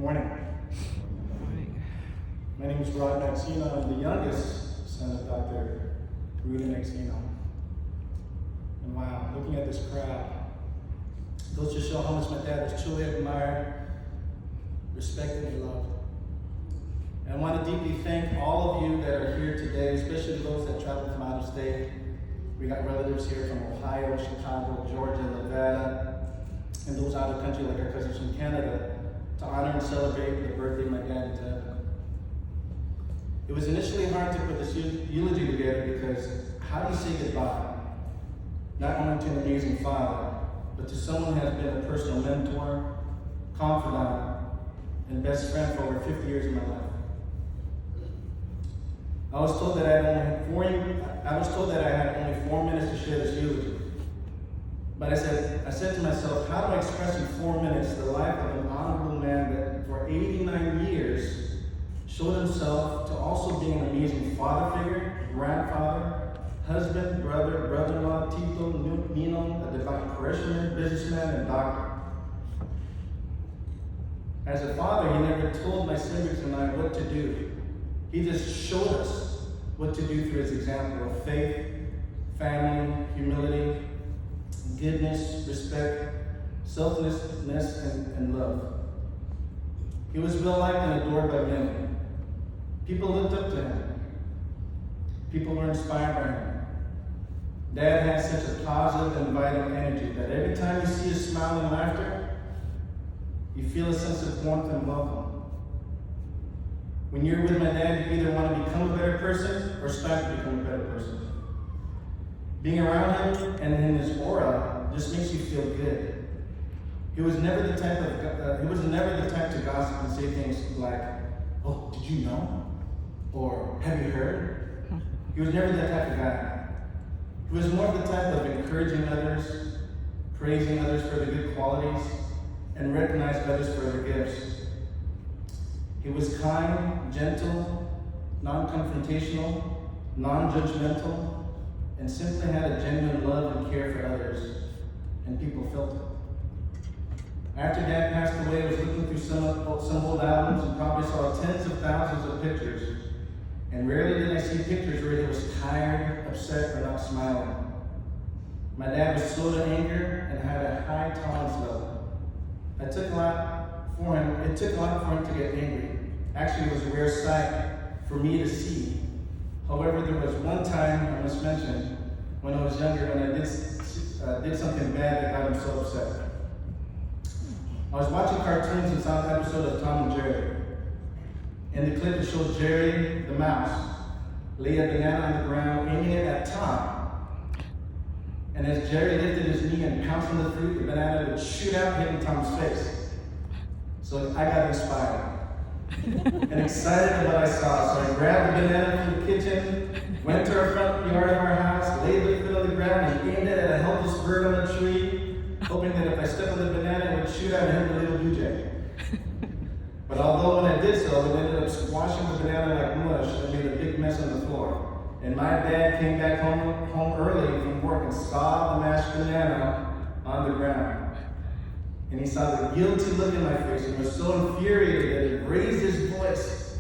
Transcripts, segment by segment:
Morning. My name is Rudy Magsino. I'm the youngest son of Dr. Rudy Magsino. And wow, looking at this crowd, goes to show how much my dad was truly admired, respected, and loved. And I want to deeply thank all of you that are here today, especially those that traveled from out of state. We got relatives here from Ohio, Chicago, Georgia, Nevada, and those out of the country like our cousins from Canada, to honor and celebrate the birthday of my dad in heaven. It was initially hard to put this eulogy together because how do you say goodbye? Not only to an amazing father, but to someone who has been a personal mentor, confidant, and best friend for over 50 years of my life. I was told that I had only 4 minutes to share this eulogy. But I said to myself, how do I express in 4 minutes the life of an honorable man that for 89 years showed himself to also be an amazing father figure, grandfather, husband, brother, brother-in-law, Tito, Nino, a devout parishioner, businessman, and doctor. As a father, he never told my siblings and I what to do. He just showed us what to do through his example of faith, family, humility, goodness, respect, selflessness, and love. He was well-liked and adored by many. People looked up to him. People were inspired by him. Dad had such a positive and inviting energy that every time you see his smile and laughter, you feel a sense of warmth and welcome. When you're with my dad, you either want to become a better person or strive to become a better person. Being around him and in his aura just makes you feel good. He was never the type to gossip and say things like, "Oh, did you know?" or "Have you heard?" He was never that type of guy. He was more of the type of encouraging others, praising others for their good qualities, and recognizing others for their gifts. He was kind, gentle, non-confrontational, non-judgmental, and simply had a genuine love and care for others, and people felt it. After Dad passed away, I was looking through some old albums and probably saw tens of thousands of pictures, and rarely did I see pictures where he was tired, upset, or not smiling. My dad was slow to anger and had a high tolerance level. It took a lot for him to get angry. Actually, it was a rare sight for me to see. However, there was one time, I must mention, when I was younger, when I did something bad that got him so upset. I was watching cartoons and saw an episode of Tom and Jerry. In the clip, it shows Jerry, the mouse, lay a banana on the ground, aiming it at Tom. And as Jerry lifted his knee and pounced on the fruit, the banana would shoot out, hitting Tom's face. So I got inspired and excited at what I saw. So I grabbed the banana from the kitchen, went to our front yard of our house, laid the foot on the ground, and aimed it at a helpless bird on a tree, hoping that if I stepped on the banana, it would shoot out and hit the little blue jay. But although when I did so, it ended up squashing the banana like mush and made a big mess on the floor. And my dad came back home early from work and saw the mashed banana on the ground. And he saw the guilty look in my face and was so infuriated that he raised his voice,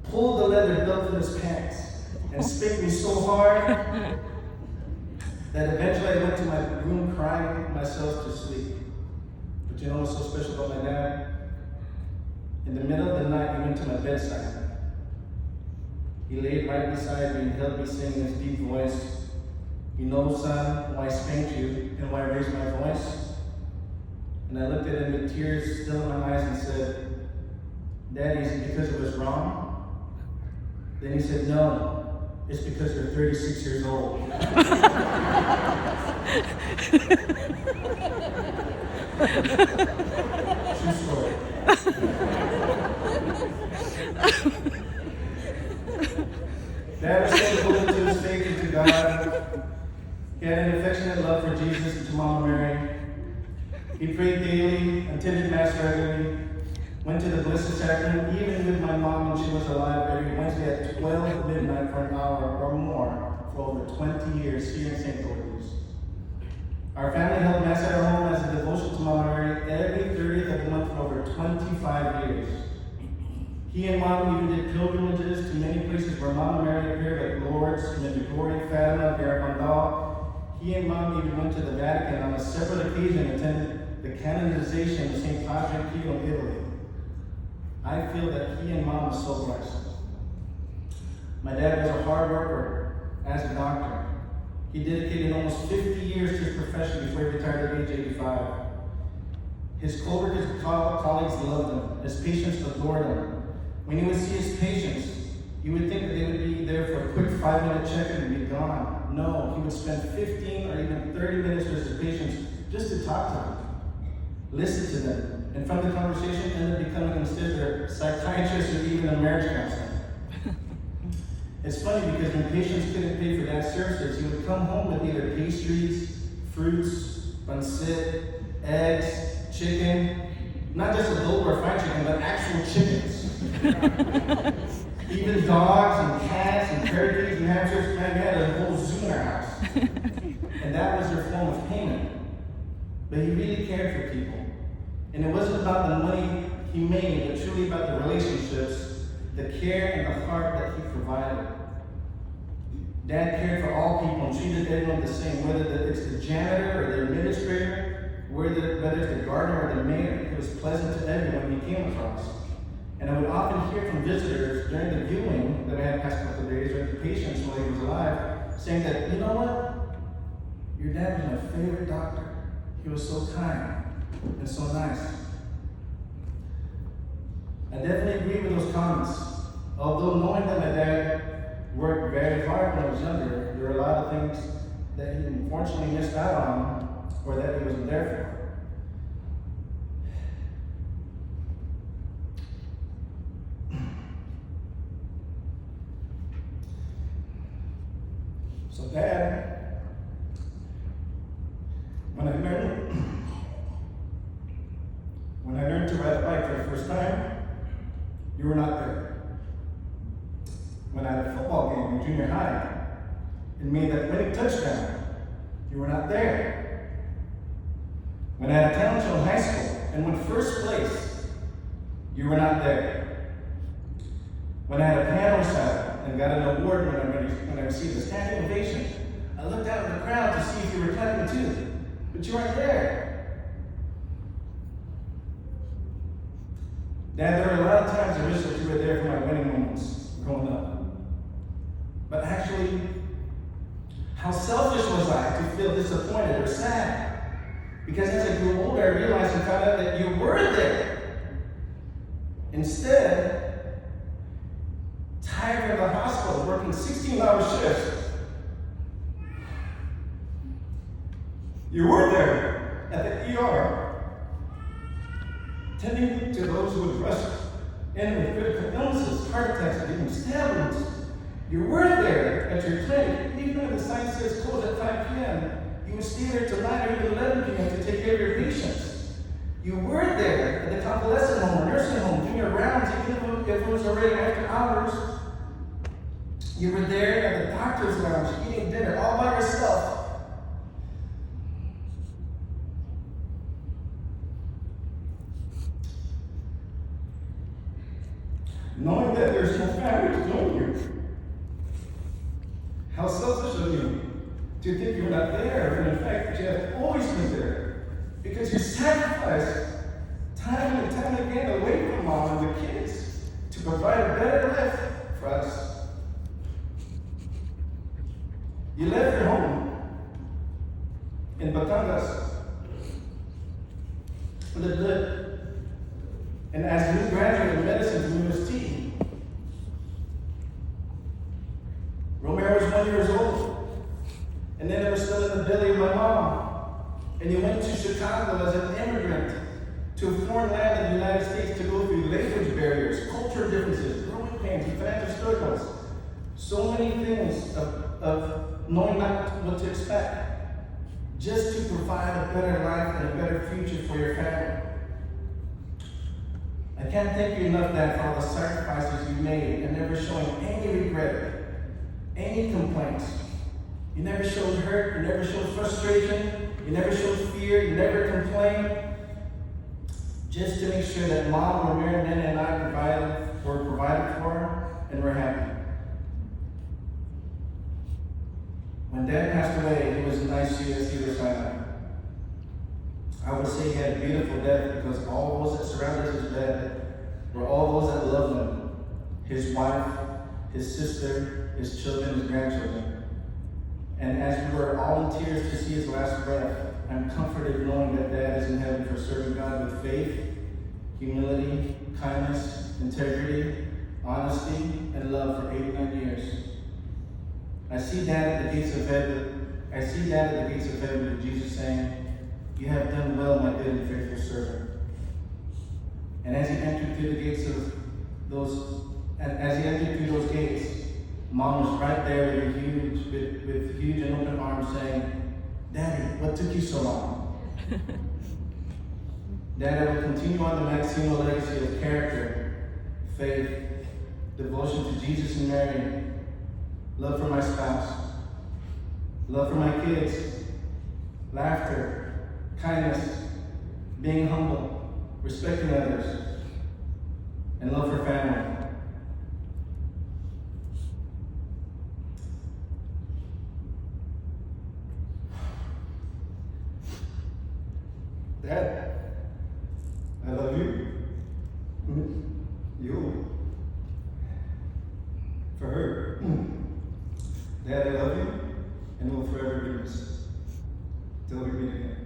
pulled the leather belt from his pants, and spanked me so hard that eventually I went to my room crying myself to sleep. But you know what's so special about my dad? In the middle of the night, he went to my bedside. He laid right beside me and held me, saying in his deep voice, "You know, son, why I spanked you and why I raised my voice?" And I looked at him with tears still in my eyes and said, "Daddy, is it because it was wrong?" Then he said, "No, it's because you're 36 years old." True story. Dad was so devoted to his faith and to God. He had an affectionate love for Jesus and to Mama Mary. He prayed daily, attended Mass regularly, went to the Blessed Sacrament, even with my mom when she was alive, every Wednesday at 12 midnight for an hour or more for over 20 years here in St. Louis. Our family held Mass at our home as a devotion to Mama Mary every 30th of the month for over 25 years. He and Mom even did pilgrimages to many places where Mama Mary appeared, like Lourdes, Medjugorje, Fatima, Garabandal. He and Mom even went to the Vatican on a separate occasion and attended the canonization of St. Padre Pio in Italy. I feel that he and Mom were so blessed. My dad was a hard worker as a doctor. He dedicated almost 50 years to his profession before he retired at age 85. His co-workers and colleagues loved him. His patients adored him. When he would see his patients, you would think that they would be there for a quick 5-minute check-in and be gone. No, he would spend 15 or even 30 minutes with his patients just to talk to them, listen to them, and from the conversation end up becoming instead their psychiatrist or even a marriage counselor. It's funny because when patients couldn't pay for Dad's services, he would come home with either pastries, fruits, pancit, eggs, chicken, not just adobo or fried chicken, but actual chickens. Even dogs and cats and parakeets and hamsters, man, we had a whole zoo in our house. And that was their form of payment. But he really cared for people. And it wasn't about the money he made, but truly about the relationships, the care and the heart that he provided. Dad cared for all people and treated everyone the same, whether it's the janitor or the administrator, whether it's the gardener or the mayor. It was pleasant to everyone he came across. And I would often hear from visitors during the viewing that I had past couple of days, or the patients while he was alive, saying that, you know what? Your dad was my favorite doctor. He was so kind and so nice. I definitely agree with those comments. Although knowing that my dad worked very hard when I was younger, there were a lot of things that he unfortunately missed out on or that he wasn't there for. So Dad, when I learned to ride a bike for the first time, you were not there. When I had a football game in junior high and made that winning touchdown, you were not there. When I had a talent show in high school and won first place, you were not there. When I had a piano recital and got an award when I received a standing ovation, I looked out in the crowd to see if you were clapping too, but you weren't there. Dad, there were a lot of times I wish that you were there for my winning moments growing up. But actually, how selfish was I to feel disappointed or sad? Because as I grew older, I realized and found out that you were there. Instead, tired of the hospital, working 16-hour shifts, you were there at the ER, tending to those who would rush in with critical illnesses, heart attacks, and even stab wounds. You were there at your clinic, even when the sign says close at 5 p.m., you would stay there till 9 or even 11 p.m. to take care of your patients. You were there at the convalescent home or nursing home, doing your rounds, even if it was already after hours. You were there at the doctor's lounge, eating dinner all by yourself. Knowing that there's no family to know you. How selfish of you to think you're not there, when in fact you have always been there. Because you sacrificed time and time again away from Mom and the kids to provide a better life for us. You left your home in Batangas for the good. And as a new graduate in medicine from UST, Romero was 1 year old. And then I was still in the belly of my mom. And you went to Chicago as an immigrant to a foreign land in the United States to go through language barriers, culture differences, growing pains, and financial struggles. So many things of knowing not what to expect, just to provide a better life and a better future for your family. I can't thank you enough, Dad, for all the sacrifices you made and never showing any regret, any complaints. You never showed hurt, you never showed frustration, you never showed fear, you never complained. Just to make sure that Mom, Romero, Nana, and I provided we're provided for, and we're happy. When Dad passed away, he was in ICU at Cedars-Sinai. I would say he had a beautiful death because all those that surrounded his bed were all those that loved him. His wife, his sister, his children, his grandchildren. And as we were all in tears to see his last breath, I'm comforted knowing that Dad is in heaven for serving God with faith, humility, kindness, integrity, honesty, and love for 89 years. I see Dad at the gates of heaven. I see Dad at the gates of heaven with Jesus saying, "You have done well, my good and faithful servant." And as he entered through the gates of those, gates, Mom was right there with huge and open arms saying, "Daddy, what took you so long?" Dad, I will continue on the Magsino legacy of character, faith, devotion to Jesus and Mary, love for my spouse, love for my kids, laughter, kindness, being humble, respecting others, and love for family. Dad, I love you. You. For her. Dad, I love you and will forever be missed. Till we meet again.